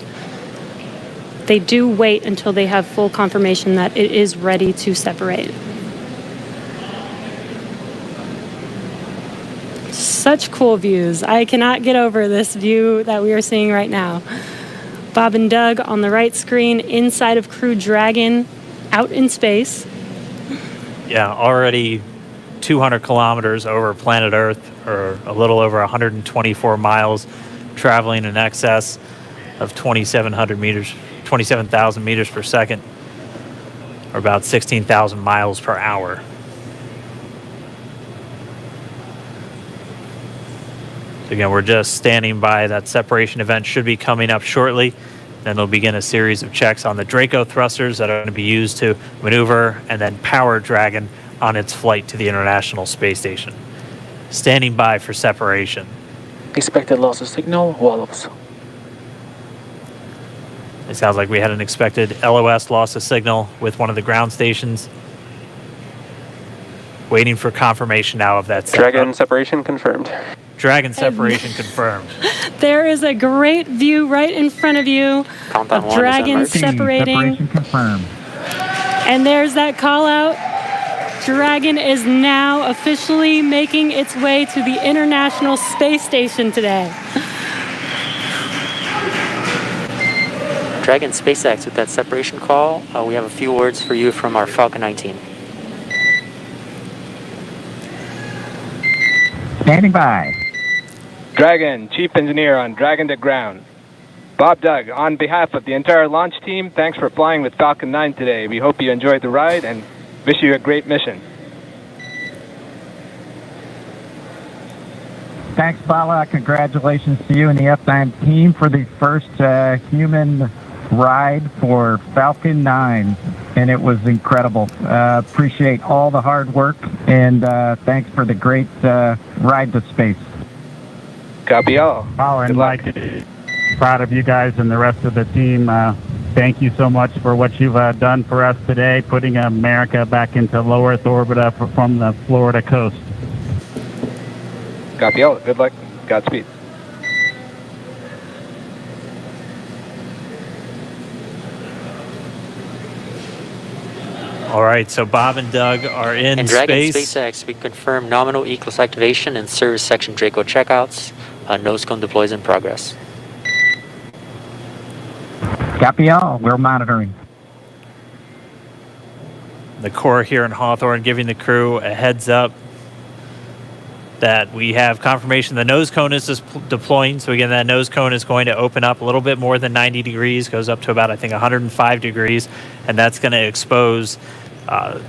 they do wait until they have full confirmation that it is ready to separate. Such cool views. I cannot get over this view that we are seeing right now. Bob and Doug on the right screen, inside of Crew Dragon, out in space. Yeah, already 200 kilometers over planet Earth, or a little over 124 miles, traveling in excess of 2,700 meters. 27,000 meters per second, or about 16,000 miles per hour. So again, we're just standing by. That separation event should be coming up shortly. Then they'll begin a series of checks on the Draco thrusters that are going to be used to maneuver and then power Dragon on its flight to the International Space Station. Standing by for separation. Expected loss of signal, wallops. It sounds like we had an expected LOS, loss of signal, with one of the ground stations. Waiting for confirmation now of that. Dragon separation confirmed. Dragon separation confirmed. There is a great view right in front of you Countdown of Dragon separating. Separation confirmed. And there's that call out. Dragon is now officially making its way to the International Space Station today. Dragon SpaceX, with that separation call, we have a few words for you from our Falcon 9 team. Standing by. Dragon, Chief Engineer on Dragon to ground. Bob Doug, on behalf of the entire launch team, thanks for flying with Falcon 9 today. We hope you enjoyed the ride and wish you a great mission. Thanks, Bala. Congratulations to you and the F9 team for the first human ride for Falcon 9, and it was incredible. Appreciate all the hard work, and thanks for the great ride to space. Copy all. Power and light. proud of you guys and the rest of the team. Thank you so much for what you've done for us today, putting America back into low Earth orbit from the Florida coast. Copy all. Good luck. Godspeed. All right, so Bob and Doug are in And Dragon space. SpaceX, we confirm nominal ECLS activation and service section Draco checkouts. Nose cone deploys in progress. Copy all. We're monitoring. The Corps here in Hawthorne giving the crew a heads up that we have confirmation the nose cone is deploying. So again, that nose cone is going to open up a little bit more than 90 degrees, goes up to about, I think, 105 degrees, and that's going to expose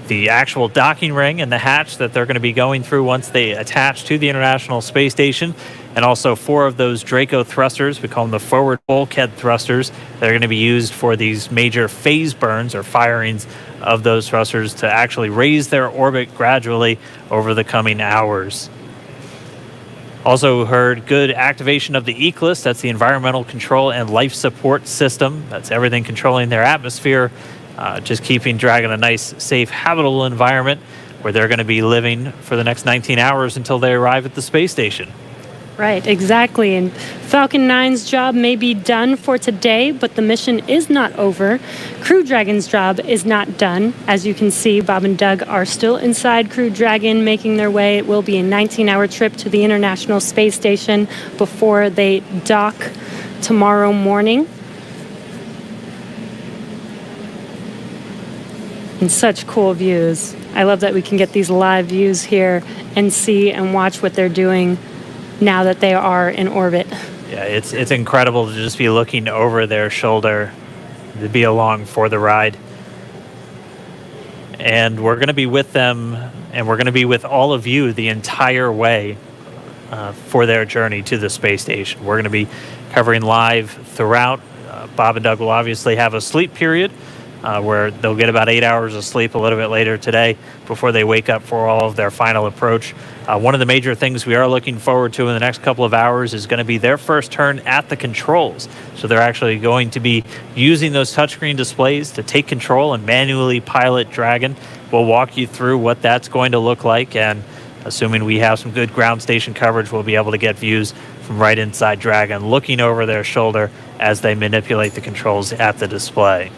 the actual docking ring and the hatch that they're going to be going through once they attach to the International Space Station, and also 4 of those Draco thrusters, we call them the forward bulkhead thrusters, that are going to be used for these major phase burns or firings of those thrusters to actually raise their orbit gradually over the coming hours. Also heard good activation of the ECLS, that's the Environmental Control and Life Support System. That's everything controlling their atmosphere, just keeping Dragon a nice, safe, habitable environment where they're going to be living for the next 19 hours until they arrive at the space station. Right, exactly. And Falcon 9's job may be done for today, but the mission is not over. Crew Dragon's job is not done. As you can see, Bob and Doug are still inside Crew Dragon, making their way. It will be a 19-hour trip to the International Space Station before they dock tomorrow morning. And such cool views. I love that we can get these live views here and see and watch what they're doing now that they are in orbit. Yeah, it's incredible to just be looking over their shoulder, to be along for the ride. And we're going to be with them, and we're going to be with all of you the entire way for their journey to the space station. We're going to be covering live throughout. Bob and Doug will obviously have a sleep period where they'll get about 8 hours of sleep a little bit later today before they wake up for all of their final approach. One of the major things we are looking forward to in the next couple of hours is going to be their first turn at the controls. So they're actually going to be using those touchscreen displays to take control and manually pilot Dragon. We'll walk you through what that's going to look like, and assuming we have some good ground station coverage, we'll be able to get views from right inside Dragon, looking over their shoulder as they manipulate the controls at the display.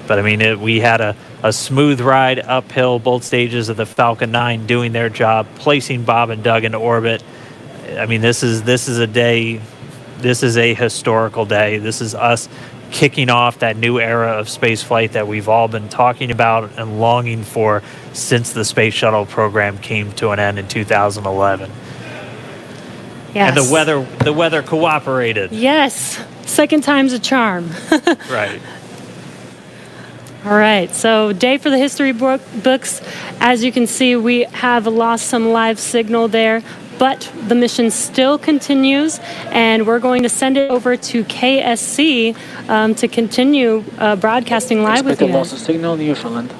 But I mean, we had a smooth ride uphill, both stages of the Falcon 9 doing their job, placing Bob and Doug into orbit. I mean, this is a day, this is a historical day. This is us kicking off that new era of space flight that we've all been talking about and longing for since the Space Shuttle program came to an end in 2011. Yes. And the weather cooperated. Yes, second time's a charm. Right. All right, so day for the history books. As you can see, we have lost some live signal there, but the mission still continues, and we're going to send it over to KSC to continue broadcasting live with you. Loss of signal, Newfoundland.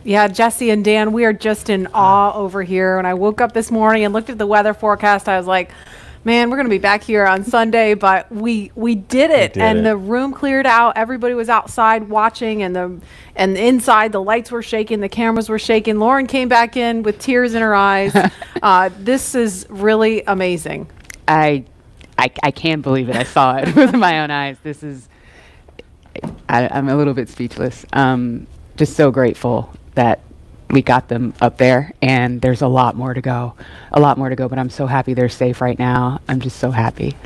Yeah, Jesse and Dan, we are just in awe over here. When I woke up this morning and looked at the weather forecast, I was like, man, we're going to be back here on Sunday, but we did it. The room cleared out. Everybody was outside watching, and inside the lights were shaking, the cameras were shaking. Lauren came back in with tears in her eyes. This is really amazing. I can't believe it. I saw it with my own eyes. This is, I'm a little bit speechless. Just so grateful that we got them up there, and there's a lot more to go, but I'm so happy they're safe right now. I'm just so happy.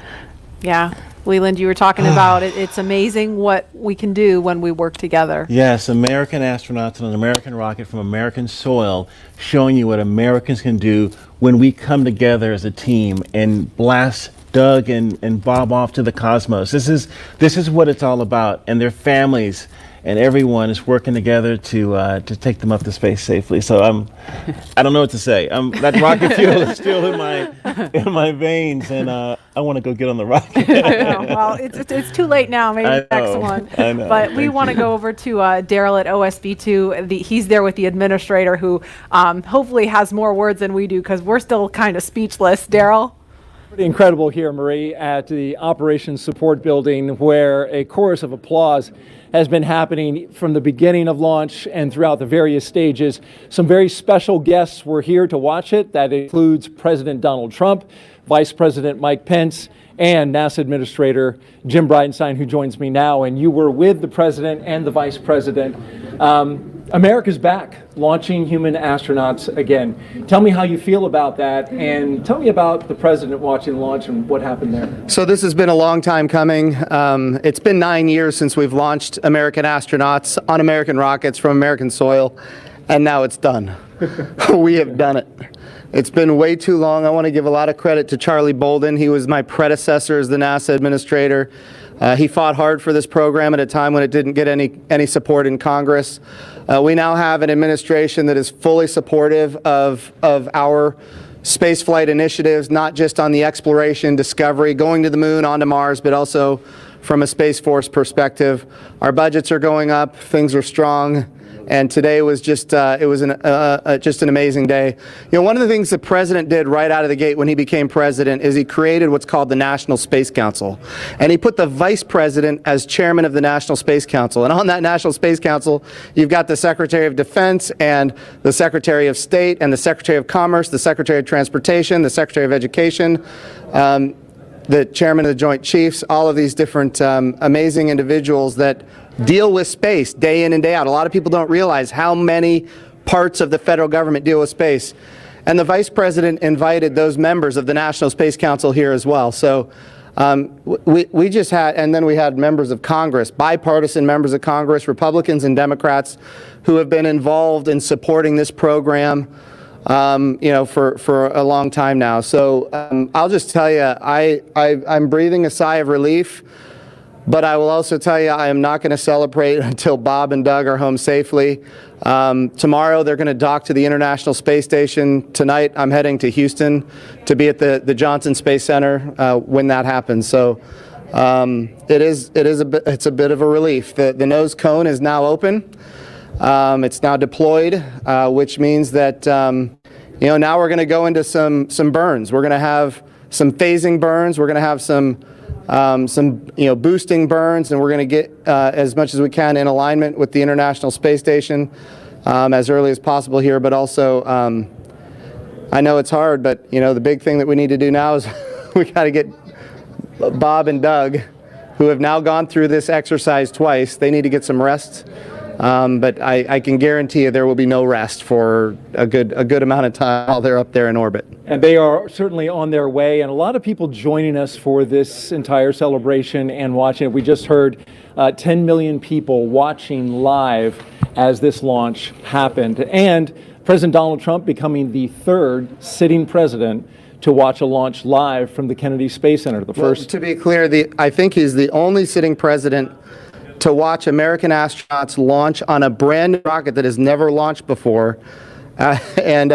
Yeah. Leland, you were talking about it. It's amazing what we can do when we work together. Yes, American astronauts on an American rocket from American soil, showing you what Americans can do when we come together as a team and blast Doug and Bob off to the cosmos. This is what it's all about, and their families and everyone is working together to take them up to space safely. So I don't know what to say. That rocket fuel is still in my veins, and I want to go get on the rocket. Well, it's too late now. Maybe next one. I know. But we want to go over to Daryl at OSB2. He's there with the administrator, who hopefully has more words than we do, because we're still kind of speechless. Daryl. Pretty incredible here, Marie, at the Operations Support Building, where a chorus of applause has been happening from the beginning of launch and throughout the various stages. Some very special guests were here to watch it. That includes President Donald Trump, Vice President Mike Pence, and NASA Administrator Jim Bridenstine, who joins me now. And you were with the President and the Vice President. America's back, launching human astronauts again. Tell me how you feel about that, and tell me about the President watching the launch and what happened there. So this has been a long time coming. It's been 9 years since we've launched American astronauts on American rockets from American soil, and now it's done. We have done it. It's been way too long. I want to give a lot of credit to Charlie Bolden. He was my predecessor as the NASA administrator. He fought hard for this program at a time when it didn't get any support in Congress. We now have an administration that is fully supportive of our spaceflight initiatives, not just on the exploration, discovery, going to the moon, onto Mars, but also from a Space Force perspective. Our budgets are going up, things are strong, and today was just just an amazing day. You know, one of the things the President did right out of the gate when he became President is he created what's called the National Space Council, and he put the Vice President as chairman of the National Space Council. And on that National Space Council, you've got the Secretary of Defense and the Secretary of State and the Secretary of Commerce, the Secretary of Transportation, the Secretary of Education, the Chairman of the Joint Chiefs, all of these different amazing individuals that deal with space day in and day out. A lot of people don't realize how many parts of the federal government deal with space. And the Vice President invited those members of the National Space Council here as well. So we just had, and then we had members of Congress, bipartisan members of Congress, Republicans and Democrats, who have been involved in supporting this program you know, for a long time now. So I'll just tell you, I'm breathing a sigh of relief. But I will also tell you, I am not going to celebrate until Bob and Doug are home safely. Tomorrow, they're going to dock to the International Space Station. Tonight, I'm heading to Houston to be at the Johnson Space Center when that happens. So it's a bit of a relief. The nose cone is now open. It's now deployed, which means that you know, now we're going to go into some burns. We're going to have some phasing burns. We're going to have some you know, boosting burns, and we're going to get as much as we can in alignment with the International Space Station as early as possible here. But also, I know it's hard, but you know, the big thing that we need to do now is we got to get Bob and Doug, who have now gone through this exercise twice. They need to get some rest. But I can guarantee you there will be no rest for a good amount of time while they're up there in orbit. And they are certainly on their way, and a lot of people joining us for this entire celebration and watching it. We just heard 10 million people watching live as this launch happened, and President Donald Trump becoming the third sitting president to watch a launch live from the Kennedy Space Center. The first. Well, to be clear, I think he's the only sitting president to watch American astronauts launch on a brand new rocket that has never launched before, and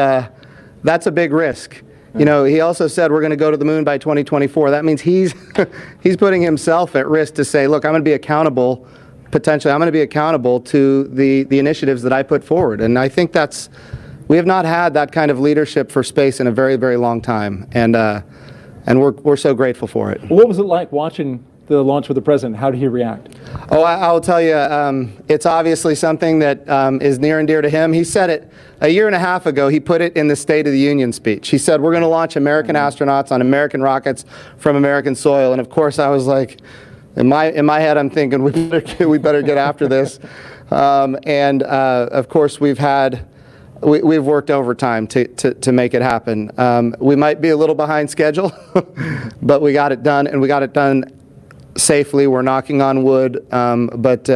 that's a big risk. You know, he also said we're going to go to the moon by 2024. That means he's putting himself at risk to say, look, I'm going to be accountable, potentially, I'm going to be accountable to the initiatives that I put forward. And I think we have not had that kind of leadership for space in a very, very long time, and we're so grateful for it. What was it like watching the launch with the President? How did he react? Oh, I'll tell you, it's obviously something that is near and dear to him. He said it a year and a half ago. He put it in the State of the Union speech. He said, we're going to launch American astronauts on American rockets from American soil. And of course, I was like, in my head, I'm thinking, we better get after this. Of course, we've worked overtime to make it happen. We might be a little behind schedule, but we got it done, and we got it done safely. We're knocking on wood, but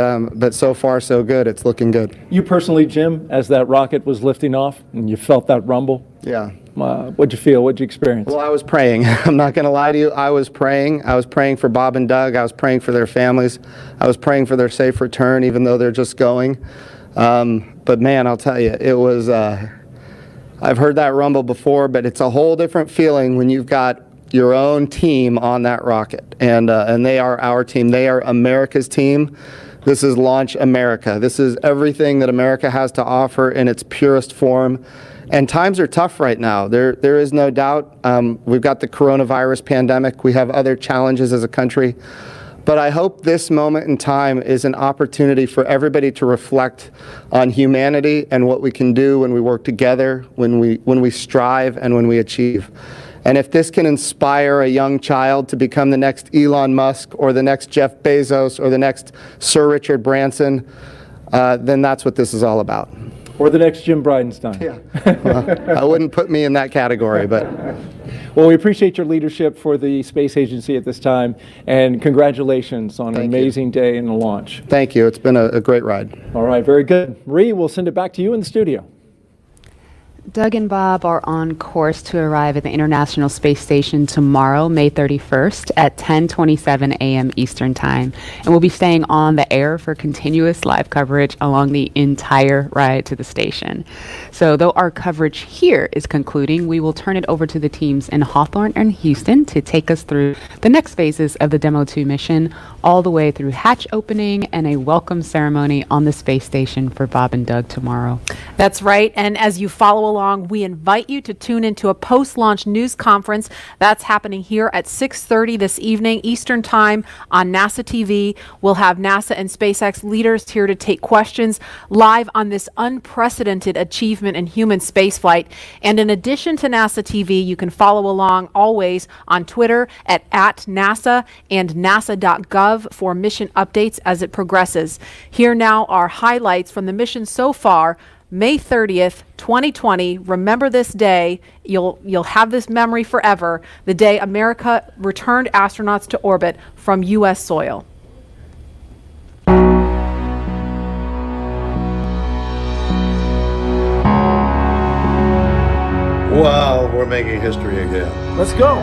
so far so good. It's looking good. You personally, Jim, as that rocket was lifting off and you felt that rumble? Yeah. What'd you feel? What'd you experience? Well, I was praying. I'm not going to lie to you. I was praying. I was praying for Bob and Doug. I was praying for their families. I was praying for their safe return, even though they're just going. But man, I'll tell you, it was, I've heard that rumble before, but it's a whole different feeling when you've got your own team on that rocket, and they are our team. They are America's team. This is Launch America. This is everything that America has to offer in its purest form. And times are tough right now. There is no doubt. We've got the coronavirus pandemic. We have other challenges as a country. But I hope this moment in time is an opportunity for everybody to reflect on humanity and what we can do when we work together, when we strive, and when we achieve. And if this can inspire a young child to become the next Elon Musk or the next Jeff Bezos or the next Sir Richard Branson, then that's what this is all about. Or the next Jim Bridenstine. Yeah. Well, I wouldn't put me in that category, but... Well, we appreciate your leadership for the Space Agency at this time, and congratulations on an amazing day in the launch. Thank you. It's been a great ride. All right, very good. Marie, we'll send it back to you in the studio. Doug and Bob are on course to arrive at the International Space Station tomorrow, May 31st at 10:27 a.m. Eastern Time. And we'll be staying on the air for continuous live coverage along the entire ride to the station. So though our coverage here is concluding, we will turn it over to the teams in Hawthorne and Houston to take us through the next phases of the Demo 2 mission, all the way through hatch opening and a welcome ceremony on the space station for Bob and Doug tomorrow. That's right. And as you follow along, we invite you to tune into a post-launch news conference that's happening here at 6:30 this evening Eastern Time on NASA TV. We'll have NASA and SpaceX leaders here to take questions live on this unprecedented achievement in human spaceflight. And in addition to NASA TV, you can follow along always on Twitter at @NASA and nasa.gov for mission updates as it progresses. Here now are highlights from the mission so far. May 30th, 2020. Remember this day. You'll have this memory forever. The day America returned astronauts to orbit from U.S. soil. Wow, we're making history again. Let's go.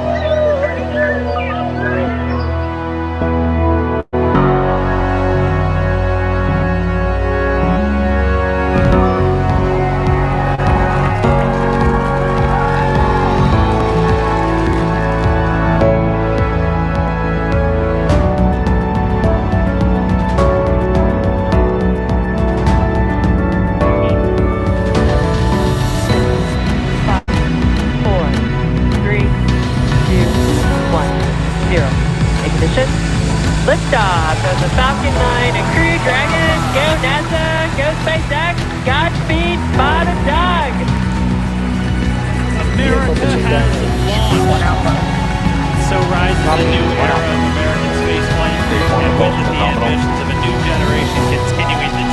Liftoff of the Falcon 9 and Crew Dragon. Go NASA, go SpaceX, Godspeed, Bob and Doug. America has launched. So rises a new era of American spaceflight, and with it the ambitions of a new generation continuing the